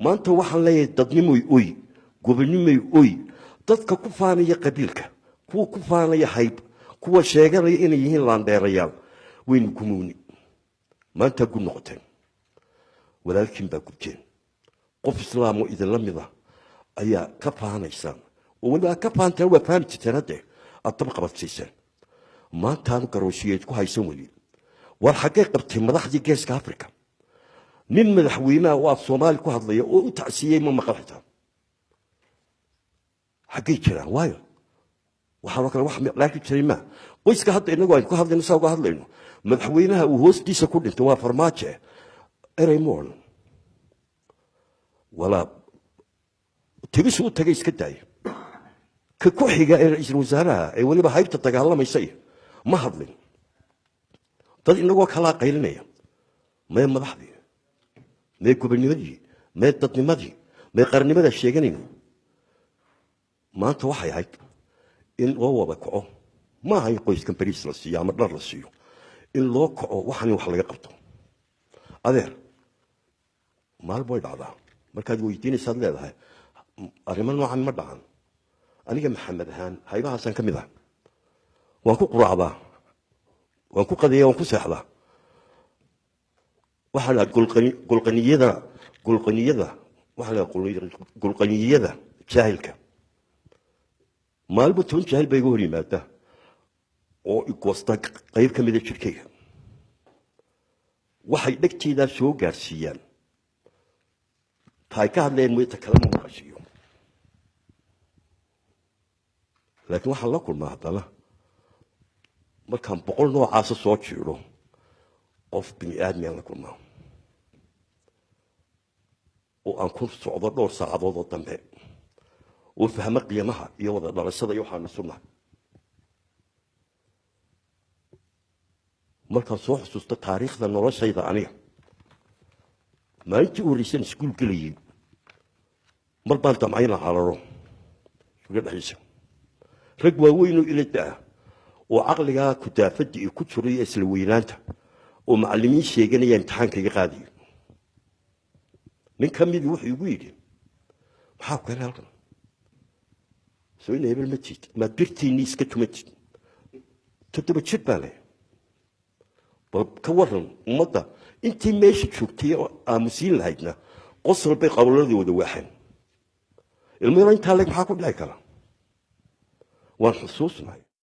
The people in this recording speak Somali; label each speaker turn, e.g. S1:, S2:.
S1: maanta waxaan leeyahay dadnimoy oy gobonimoy oy dadka ku faanaya qabiilka kuwa ku faanaya hayb kuwa sheeganaya inay yihiin laandheerayaal waynu gumuuni maanta gu noqoteen walaalkiin baa gubteen qof islaamo idin la mid ah ayaa ka faanaysaan oo waliba ka faantaan waa faani jirteen hadde aad dab qabadsiiseen maantaanu garooshiyeed ku haysan weli war xaggee qabtay madaxdii geeska afrika nin madaxweynaha oo af soomaali ku hadlaya oo u tacsiiyey ma maqal xitaa xaggee jiraan waayo waxaanoo kale wax miclaaki jiray ma qoyska hadda innagu aynu ku hadlayno saa uga hadlayno madaxweynaha uu hoostiisa ku dhintay waa farmaajo erey mool walaa tegisu u tagay iska daaya ka ku xiga ee ra'iisul wasaaraha ee weliba haybta dagaalamaysa ma hadlin dad inagoo kalaa qaylinaya mee madaxdii mee gobonimadii mee dadnimadii mee qarnimada sheeganayno maanta waxay ahayd in loo wada kaco ma aha in qoyskan bariis la siiyo ama dhar la siiyo in loo kaco waxaan wax laga qabto adeer maalba way dhacdaa markaad weydiinaysaad leedahay arrimo noocan ma dhacan aniga maxamed ahaan haybahaasaan ka mid ah waan ku quraacdaa waan ku qadeeyaa waan ku seexdaa waxaa la gulqaniyada jaahilka maalba 10 jaahil bay iga hor yimaadaa oo igoosta qayb ka mida jirkayga waxay dhegtaydaa soo gaarsiiyaan taay ka hadleen meeta kale ma maqashiyo laakiin waxaan la kulmaa haddana markaan 100 noocaasa soo jiiro qof bini aadmiyaan la kulmaa oo aan ku socdo dhowr saacadood oo dambe oo fahmo qiimaha iyo wada dhalashada iyo waxaan sunnahay markaan soo xusuusto taariikhda noloshayda aniga maalintii horreysaan iskuul gelayay mar baan damcayna cararo suga dhexdiisa rag waaweyn oo ila daa oo caqligaa kudaafadda iyo ku jiray isla weynaanta oo macallimiin sheeganaya imtixaanka iga qaadayo nin ka mid wuxuu igu yidhi maxaa ku helay halkan soo in hebel ma tiid ma birtiinii iska tumatid 7 jir baa leh bal ka waran ummadda intii meesha joogtay oo aamusiin lahaydna qosol bay qowladii wada waaxeen ilmo intaa leeg maxaa ku dhici kara waan xusuusnahay